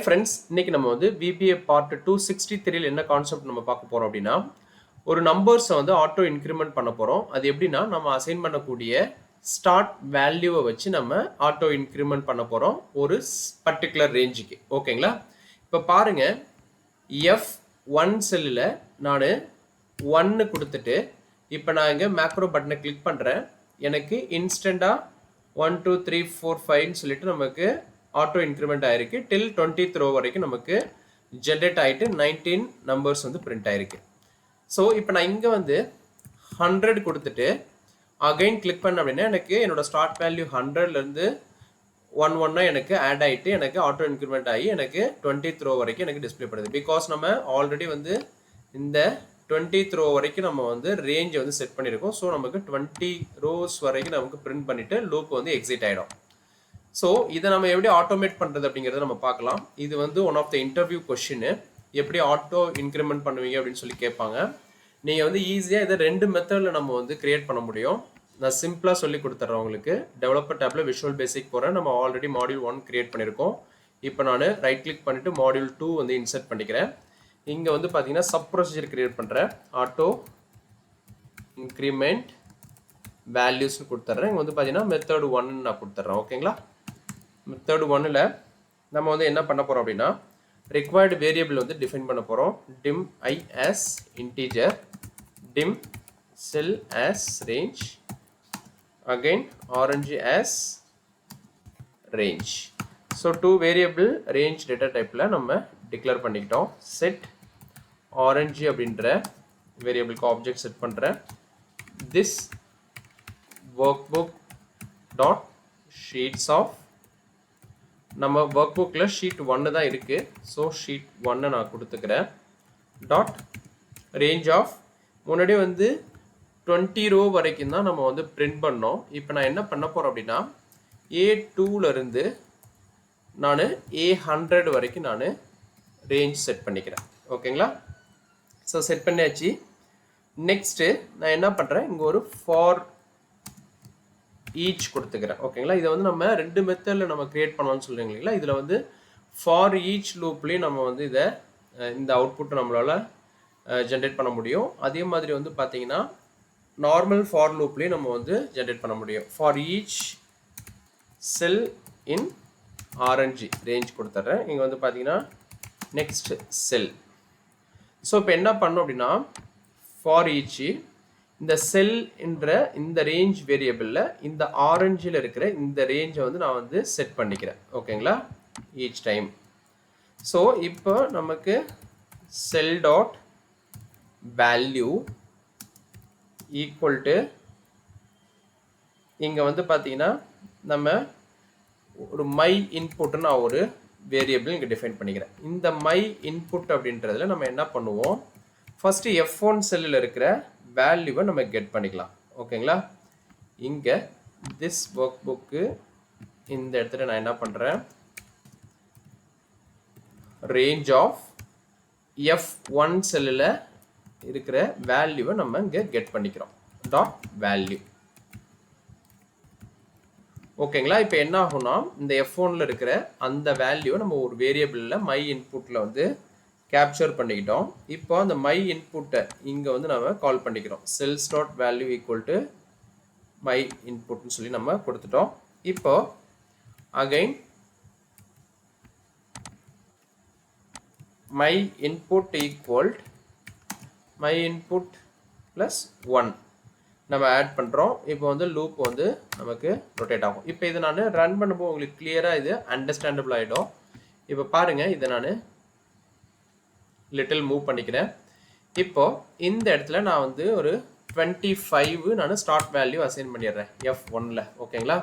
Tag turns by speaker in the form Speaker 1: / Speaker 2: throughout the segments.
Speaker 1: Hi friends, இன்னைக்கு நம்ம வந்து VBA பார்ட் 263 என்ன கான்செப்ட் நம்ம பார்க்க போறோம் அப்படின்னா, ஒரு நம்பர்ஸை வந்து ஆட்டோ இன்க்ரிமெண்ட் பண்ண போறோம். அது எப்படின்னா, நம்ம அசைன் பண்ணக்கூடிய ஸ்டார்ட் வேல்யூவை வச்சு நம்ம ஆட்டோ இன்க்ரிமெண்ட் பண்ண போறோம் ஒரு பர்டிகுலர் ரேஞ்சுக்கு. ஓகேங்களா? இப்போ பாருங்க, F1 செல்லில் நான் 1 கொடுத்துட்டு இப்போ நான் இங்கே மேக்ரோ பட்டனை கிளிக் பண்ணுறேன். எனக்கு இன்ஸ்டண்ட்டாக 1 2 3 4 5ன்னு சொல்லிட்டு நமக்கு ஆட்டோ இன்க்ரிமெண்ட் ஆயிருக்கு. டில் 20th row வரைக்கும் நமக்கு ஜென்ரேட் ஆகிட்டு 19 நம்பர்ஸ் வந்து பிரிண்ட் ஆயிருக்கு. ஸோ இப்போ நான் இங்கே வந்து 100 கொடுத்துட்டு அகைன் கிளிக் பண்ண அப்படின்னா எனக்கு என்னோட ஸ்டார்ட் வேல்யூ 100லேருந்து 1 எனக்கு ஆட் ஆகிட்டு எனக்கு ஆட்டோ இன்க்ரிமெண்ட் ஆகி எனக்கு 20th row வரைக்கும் எனக்கு டிஸ்பிளே பண்ணுது. பிகாஸ் நம்ம ஆல்ரெடி வந்து இந்த 20th row வரைக்கும் நம்ம வந்து ரேஞ்சை வந்து செட் பண்ணியிருக்கோம். ஸோ நமக்கு 20 rows வரைக்கும் நமக்கு பிரிண்ட் பண்ணிவிட்டு லூப் வந்து எக்ஸிட் ஆகிடும். ஸோ இதை நம்ம எப்படி ஆட்டோமேட் பண்ணுறது அப்படிங்கிறத நம்ம பார்க்கலாம். இது வந்து one of the interview question. எப்படி ஆட்டோ இன்க்ரிமெண்ட் பண்ணுவீங்க அப்படின்னு சொல்லி கேட்பாங்க. நீங்கள் வந்து ஈஸியாக இதை 2 மெத்தடில் நம்ம வந்து கிரியேட் பண்ண முடியும். நான் சிம்பிளாக சொல்லி கொடுத்துட்றேன் உங்களுக்கு. டெவலப்பர் டேப்பில் விஷுவல் பேசிக் போகிறேன். நம்ம ஆல்ரெடி மாடியூல் 1 கிரியேட் பண்ணியிருக்கோம். இப்போ நான் ரைட் கிளிக் பண்ணிவிட்டு மாடியூல் 2 வந்து இன்சர்ட் பண்ணிக்கிறேன். இங்கே வந்து பார்த்தீங்கன்னா சப் ப்ரொசீஜர் கிரியேட் பண்ணுறேன். ஆட்டோ இன்க்ரிமெண்ட் வேல்யூஸ்னு கொடுத்துட்றேன். இங்கே வந்து பார்த்தீங்கன்னா மெத்தட் 1 நான் கொடுத்துட்றேன். ஓகேங்களா? மெத்தட் 1ல் நம்ம வந்து என்ன பண்ண போகிறோம் அப்படின்னா, required variable வந்து டிஃபைன் பண்ண போகிறோம். dim I as integer, dim cell as range, again orange as range. So 2 variable range data டைப்பில் நம்ம டிக்ளேர் பண்ணிக்கிட்டோம். செட் ஆரஞ்சு அப்படின்ற வேரியபிளுக்கு ஆப்ஜெக்ட் செட் பண்ணுறேன். This workbook dot sheets of, நம்ம ஒர்க் புக்கில் ஷீட் 1 தான் இருக்குது. ஸோ ஷீட் 1 நான் கொடுத்துக்கிறேன். டாட் ரேஞ்ச் ஆஃப், முன்னாடி வந்து 20 row வரைக்கும் தான் நம்ம வந்து பிரிண்ட் பண்ணோம். இப்போ நான் என்ன பண்ண போகிறேன் அப்படின்னா, A2லேருந்து நான் A100 வரைக்கும் நான் ரேஞ்ச் செட் பண்ணிக்கிறேன். ஓகேங்களா? ஸோ செட் பண்ணியாச்சு. நெக்ஸ்ட்டு நான் என்ன பண்ணுறேன், இங்கே ஒரு ஃபார் ஈச் கொடுத்துக்கிறேன். ஓகேங்களா? இதை வந்து நம்ம 2 மெத்தடில் நம்ம கிரியேட் பண்ணலாம்னு சொல்கிறீங்க இல்லைங்களா? இதில் வந்து ஃபார் ஈச் லூப்லேயும் நம்ம வந்து இதை இந்த அவுட்புட்டை நம்மளால் ஜென்ரேட் பண்ண முடியும். அதே மாதிரி வந்து பார்த்தீங்கன்னா நார்மல் ஃபார் லூப்லேயும் நம்ம வந்து ஜென்ரேட் பண்ண முடியும். For each sell in orange range கொடுத்துட்றேன். இங்கே வந்து பார்த்தீங்கன்னா நெக்ஸ்ட் செல். ஸோ இப்போ என்ன பண்ணோம் அப்படின்னா, ஃபார் ஈச் இந்த செல் என்ற இந்த ரேஞ்ச் வேரியபிளில் இந்த ஆரஞ்சில் இருக்கிற இந்த ரேஞ்சை வந்து நான் வந்து செட் பண்ணிக்கிறேன். ஓகேங்களா? Each time. ஸோ இப்போ நமக்கு செல் டாட் வேல்யூ ஈக்குவல் டு, இங்கே வந்து பார்த்தீங்கன்னா நம்ம ஒரு மை இன்புட்னு நான் ஒரு வேரியபிள் இங்கே டிஃபைன் பண்ணிக்கிறேன். இந்த மை இன்புட் அப்படின்றதுல நம்ம என்ன பண்ணுவோம், ஃபஸ்ட்டு F1 செல்லில் இருக்கிற வேல்யூவை நம்ம கெட் பண்ணிக்கலாம். ஓகேங்களா? இங்கே திஸ் ஒர்க் புக்கு இந்த இடத்துல நான் என்ன பண்ணுறேன், ரேஞ்ச் ஆஃப் F1 செல்லில் இருக்கிற வேல்யூவை நம்ம இங்கே கெட் பண்ணிக்கிறோம். Dot value. ஓகேங்களா? இப்போ என்ன ஆகும்னா, இந்த F1ல் இருக்கிற அந்த வேல்யூவை நம்ம ஒரு வேரியபிளில் மை இன்புட்டில் வந்து கேப்சர் பண்ணிக்கிட்டோம். இப்போ அந்த மை இன்புட்டை இங்கே வந்து நம்ம கால் பண்ணிக்கிறோம். Cells dot value equal to my இன்புட்னு சொல்லி நம்ம கொடுத்துட்டோம். இப்போ again my input equal my input plus 1 நம்ம ஆட் பண்ணுறோம். இப்போ வந்து லூப் வந்து நமக்கு ரொட்டேட் ஆகும். இப்போ இதை நான் ரன் பண்ணும்போது உங்களுக்கு கிளியராக இது அண்டர்ஸ்டாண்டபிள் ஆகிடும். இப்போ பாருங்கள், இதை நான் லிட்டில் மூவ் பண்ணிக்கிறேன். இப்போ இந்த இடத்துல நான் வந்து ஒரு 25 நான் ஸ்டார்ட் வேல்யூ அசைன் பண்ணிடுறேன் F1ல். ஓகேங்களா?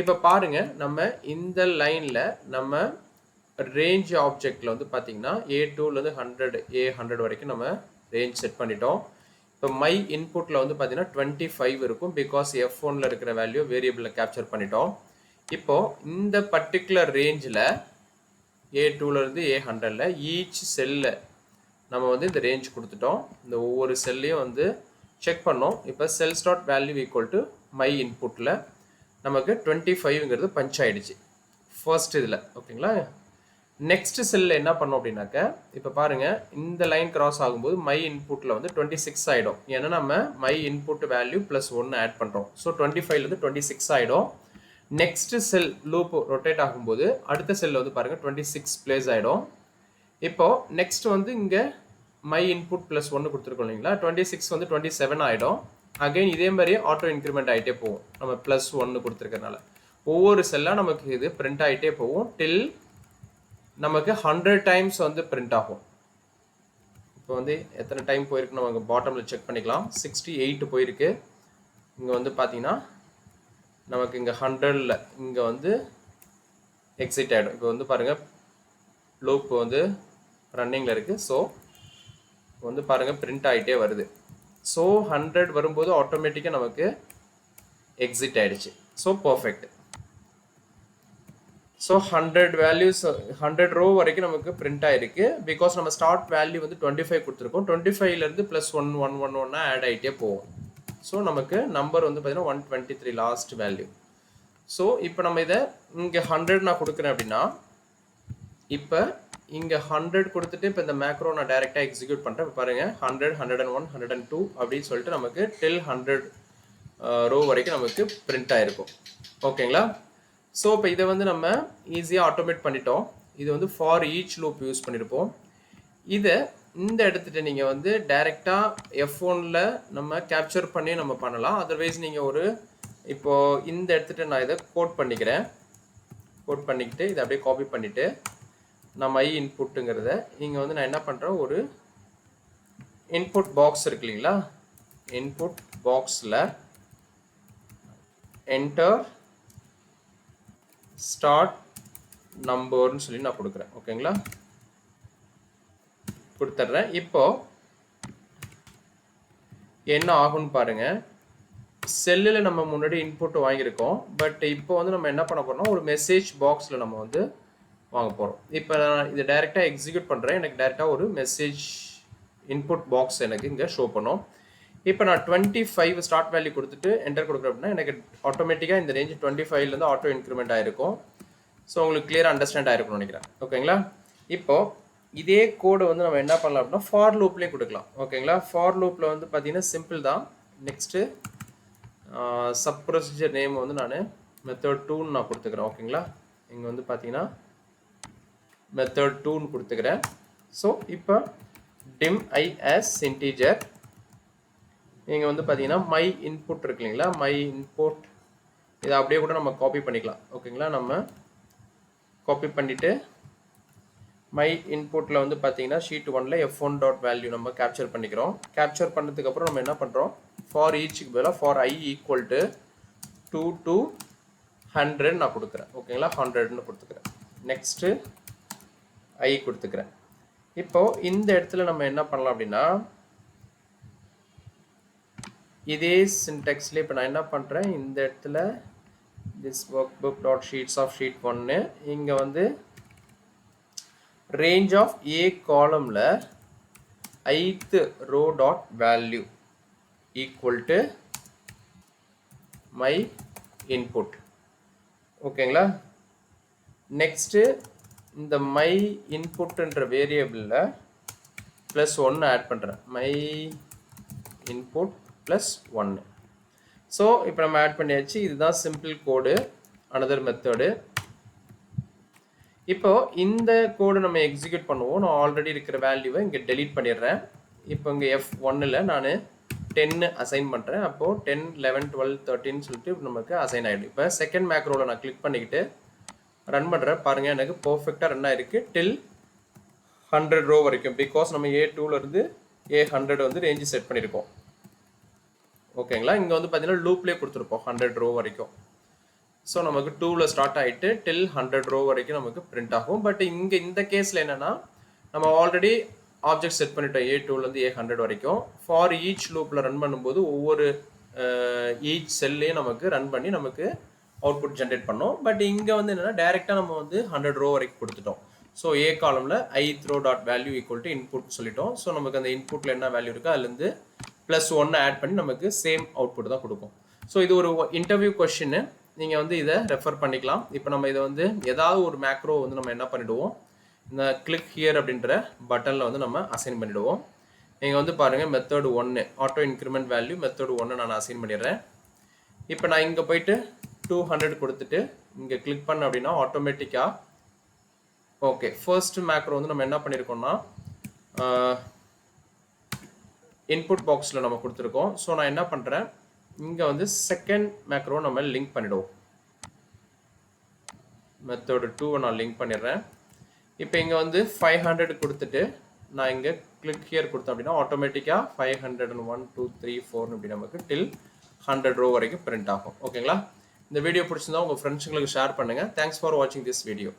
Speaker 1: இப்போ பாருங்கள், நம்ம இந்த லைனில் நம்ம ரேஞ்ச் ஆப்ஜெக்டில் வந்து பார்த்தீங்கன்னா A2லேருந்து 100 A100 வரைக்கும் நம்ம ரேஞ்ச் செட் பண்ணிட்டோம். இப்போ மை இன்புட்டில் வந்து பார்த்தீங்கன்னா 25 இருக்கும். பிகாஸ் F1ல் இருக்கிற வேல்யூ வேரியபிளில் கேப்சர் பண்ணிட்டோம். இப்போது இந்த பர்டிகுலர் ரேஞ்சில் A2லேருந்து A100ல் ஈச் செல்லில் நம்ம வந்து இந்த ரேஞ்ச் கொடுத்துட்டோம். இந்த ஒவ்வொரு செல்லையும் வந்து செக் பண்ணோம். இப்போ cells dot value equal to my இன்புட்டில் நமக்கு 25ங்கிறது பஞ்ச் ஆகிடுச்சு ஃபர்ஸ்ட் இதில். ஓகேங்களா? நெக்ஸ்ட் செல்ல என்ன பண்ணோம் அப்படின்னாக்க இப்போ பாருங்க இந்த லைன் கிராஸ் ஆகும்போது மை இன்புட்டில் வந்து 26 ஆகிடும். ஏன்னா நம்ம my input value plus 1 add பண்ணுறோம். ஸோ 25லேருந்து 26 ஆகிடும். நெக்ஸ்ட் செல் லூப் ரொட்டேட் ஆகும்போது அடுத்த செல்ல வந்து பாருங்க 26 பிளேஸ் ஆகிடும். இப்போ நெக்ஸ்ட் வந்து இங்கே மை இன்புட் ப்ளஸ் 1 கொடுத்துருக்கோம் இல்லைங்களா, 26 வந்து 27 ஆகிடும். அகைன் இதே மாதிரி ஆட்டோ இன்க்ரிமெண்ட் ஆகிட்டே போகும். நம்ம ப்ளஸ் 1 கொடுத்துருக்கறனால ஒவ்வொரு செல்லாக நமக்கு இது பிரிண்ட் ஆகிட்டே போகும் டில் நமக்கு 100 டைம்ஸ் வந்து பிரிண்ட் ஆகும். இப்போ வந்து எத்தனை டைம் போயிருக்கு நமக்கு பாட்டமில் செக் பண்ணிக்கலாம். 68 போயிருக்கு. இங்கே வந்து பார்த்தீங்கன்னா நமக்கு இங்கே 100ல் இங்கே வந்து எக்ஸிட் ஆகிடும். இப்போ வந்து பாருங்கள் லூப் வந்து ரன்னிங்கில் இருக்குது. ஸோ வந்து பாருங்கள் பிரிண்ட் ஆகிட்டே வருது. ஸோ 100 வரும்போது ஆட்டோமேட்டிக்காக நமக்கு எக்ஸிட் ஆகிடுச்சு. So perfect. So 100 values 100 row வரைக்கும் நமக்கு பிரிண்ட் ஆகிருக்கு. பிகாஸ் நம்ம ஸ்டார்ட் வேல்யூ வந்து 25 கொடுத்துருக்கோம். 25லேருந்து ப்ளஸ் 1 ஆட் ஆகிட்டே போகும். ஸோ நமக்கு நம்பர் வந்து பார்த்தீங்கன்னா 123 லாஸ்ட் வேல்யூ. ஸோ இப்போ நம்ம இதை இங்கே 100 நான் கொடுக்குறேன் அப்படின்னா இப்போ இங்கே 100 கொடுத்துட்டு இப்போ இந்த மேக்ரோ நான் டைரெக்டாக எக்ஸிக்யூட் பண்ணுறேன். இப்போ பாருங்கள் 100, 101, 102 அப்படின்னு சொல்லிட்டு நமக்கு டில் 100 ரோ வரைக்கும் நமக்கு பிரிண்ட் ஆகிருக்கும். ஓகேங்களா? ஸோ இப்போ இதை வந்து நம்ம ஈஸியாக ஆட்டோமேட் பண்ணிட்டோம். இது வந்து ஃபார் ஈச் லூப் யூஸ் பண்ணியிருப்போம். இதை இந்த எடுத்துகிட்டு நீங்கள் வந்து டைரெக்டாக F1ல் நம்ம கேப்சர் பண்ணி நம்ம பண்ணலாம். அதர்வைஸ் நீங்கள் ஒரு இப்போது இந்த எடுத்துகிட்டு நான் இதை கோட் பண்ணிக்கிறேன். கோட் பண்ணிக்கிட்டு இதை அப்படியே காப்பி பண்ணிவிட்டு நம்ம ஐ இன்புட்டுங்கிறத இங்கே வந்து நான் என்ன பண்ணுறேன், ஒரு இன்புட் பாக்ஸ் இருக்கு இல்லைங்களா, இன்புட் பாக்ஸில் என்டர் ஸ்டார்ட் நம்பர்னு சொல்லி நான் கொடுக்குறேன். ஓகேங்களா, கொடுத்துட்றேன். இப்போ என்ன ஆகும்னு பாருங்க, செல்லில் நம்ம முன்னாடி இன்புட் வாங்கியிருக்கோம். பட் இப்போ வந்து நம்ம என்ன பண்ண போறோம்னா ஒரு மெசேஜ் பாக்ஸில் நம்ம வந்து வாங்க போகிறோம். இப்போ நான் இதை டைரெக்டாக எக்ஸிக்யூட் பண்ணுறேன். எனக்கு டைரெக்டாக ஒரு மெசேஜ் இன்புட் பாக்ஸ் எனக்கு இங்கே ஷோ பண்ணும். இப்போ நான் 25 ஸ்டார்ட் வேல்யூ கொடுத்துட்டு என்டர் கொடுக்குறேன் அப்படின்னா எனக்கு ஆட்டோமேட்டிக்காக இந்த ரேஞ்ச் 25லேருந்து ஆட்டோ இன்க்ரிமெண்ட் ஆகிருக்கும். ஸோ உங்களுக்கு கிளியராக அண்டர்ஸ்டாண்ட் ஆகிருக்கும்னு நினைக்கிறேன். ஓகேங்களா, இப்போது இதே கோடு வந்து நம்ம என்ன பண்ணலாம் அப்படின்னா ஃபார் லூப்லேயே கொடுக்கலாம். ஓகேங்களா, ஃபார் லூப்பில் வந்து பார்த்தீங்கன்னா சிம்பிள் தான். நெக்ஸ்ட்டு சப் ப்ரொசீஜர் நேம் வந்து நான் மெத்தட் 2ன்னு நான் கொடுத்துக்கிறேன். ஓகேங்களா, இங்கே வந்து பார்த்தீங்கன்னா மெத்தட் 2ன்னு கொடுத்துக்கிறேன். ஸோ இப்போ டிம் ஐ ஆஸ் இன்டீஜர், இங்கே வந்து பார்த்தீங்கன்னா மை இன்புட் இருக்கு இல்லைங்களா, மை இன்புட் இதை அப்படியே கூட நம்ம காப்பி பண்ணிக்கலாம். ஓகேங்களா, நம்ம காப்பி பண்ணிவிட்டு மை இன்புட்டில் வந்து பார்த்தீங்கன்னா ஷீட் 1ல் F1 டாட் வேல்யூ நம்ம கேப்சர் பண்ணிக்கிறோம். கேப்சர் பண்ணதுக்கப்புறம் நம்ம என்ன பண்ணுறோம், ஃபார் ஈச்சுக்கு பதிலாக for I equal to 2 to 100 நான் கொடுக்குறேன். ஓகேங்களா, 100ன்னு கொடுத்துக்கிறேன். நெக்ஸ்ட்டு ஐ கொடுத்துக்கிறேன். இப்போது இந்த இடத்துல நம்ம என்ன பண்ணலாம் அப்படின்னா இதே சின்டெக்ஸ்லேயே இப்போ நான் என்ன பண்ணுறேன், இந்த இடத்துல this workbook dot sheets of sheet 1 இங்கே வந்து range of A columnல ith row dot value equal to my input. ஓகேங்களா, நெக்ஸ்ட்டு இந்த my inputன்ற வேரியபிளில் ப்ளஸ் 1 ஆட் பண்ணுறேன். my input plus 1. ஸோ இப்போ நம்ம ஆட் பண்ணியாச்சு. இதுதான் சிம்பிள் கோடு, அனதர் மெத்தடு. இப்போ இந்த கோடு நம்ம எக்ஸிக்யூட் பண்ணுவோம். நான் ஆல்ரெடி இருக்கிற வேல்யூவை இங்கே டெலீட் பண்ணிடுறேன். இப்போ இங்கே F1ல் நான் 10 அசைன் பண்ணுறேன். அப்போது 10, 11, 12, 13 சொல்லிட்டு நமக்கு அசைன் ஆகிடும். இப்போ செகண்ட் மேக்ரோவில் நான் கிளிக் பண்ணிக்கிட்டு ரன் பண்ணுறேன். பாருங்கள், எனக்கு பர்ஃபெக்டாக ரன் ஆகிருக்கு டில் 100 ரோ வரைக்கும். பிகாஸ் நம்ம A2லேருந்து A100 வந்து ரேஞ்சு செட் பண்ணியிருக்கோம். ஓகேங்களா, இங்கே வந்து பார்த்தீங்கன்னா லூப்லேயே கொடுத்துருப்போம் 100 ரோ வரைக்கும். ஸோ நமக்கு 2ல் ஸ்டார்ட் ஆகிட்டு டில் 100 ரோ வரைக்கும் நமக்கு பிரிண்ட் ஆகும். பட் இங்கே இந்த கேஸில் என்னென்னா நம்ம ஆல்ரெடி ஆப்ஜெக்ட் செட் பண்ணிட்டோம் A2லேருந்து A100 வரைக்கும். ஃபார் ஈச் லூப்பில் ரன் பண்ணும்போது ஒவ்வொரு ஈச் செல்லையும் நமக்கு ரன் பண்ணி நமக்கு அவுட்புட் ஜென்ரேட் பண்ணோம். பட் இங்கே வந்து என்னென்னா டைரெக்டாக நம்ம வந்து 100 ரோ வரைக்கும் கொடுத்துட்டோம். So A காலமில் ith row dot value equal to input சொல்லிட்டோம். ஸோ நமக்கு அந்த இன்புட்டில் என்ன வேல்யூ இருக்கோ அதுலேருந்து ப்ளஸ் 1 ஆட் பண்ணி நமக்கு சேம் அவுட்புட் தான் கொடுக்கும். ஸோ இது ஒரு இன்டர்வியூ கொஸ்டின்னு, நீங்கள் வந்து இதை ரெஃபர் பண்ணிக்கலாம். இப்போ நம்ம இதை வந்து ஏதாவது ஒரு மேக்ரோ வந்து நம்ம என்ன பண்ணிவிடுவோம், இந்த கிளிக் ஹியர் அப்படின்ற பட்டனில் வந்து நம்ம அசைன் பண்ணிவிடுவோம். இங்கே வந்து பாருங்கள் method 1 auto increment value method 1 நான் அசைன் பண்ணிடுறேன். இப்போ நான் இங்கே போயிட்டு 200 கொடுத்துட்டு இங்கே கிளிக் பண்ண அப்படின்னா ஆட்டோமேட்டிக்காக ஓகே ஃபர்ஸ்ட் மேக்ரோ வந்து நம்ம என்ன பண்ணியிருக்கோம்னா இன்புட் பாக்ஸில் நம்ம கொடுத்துருக்கோம். ஸோ நான் என்ன பண்ணுறேன் இங்கே வந்து செகண்ட் மேக்ரோ நம்ம லிங்க் பண்ணிவிடுவோம். மெத்தட் 2 நான் லிங்க் பண்ணிடுறேன். இப்போ இங்கே வந்து 500 கொடுத்துட்டு நான் இங்கே கிளிக் ஹியர் கொடுத்தேன் அப்படின்னா ஆட்டோமேட்டிக்காக 501 2 3 4 அப்படி நமக்கு டில் 100 ரோ வரைக்கும் பிரிண்ட் ஆகும். ஓகேங்களா? இந்த வீடியோ பிடிச்சிருந்தா உங்கள் ஃப்ரெண்ட்ஸுங்களுக்கு ஷேர் பண்ணுங்கள். தேங்க்ஸ் ஃபார் வாட்சிங் திஸ் வீடியோ.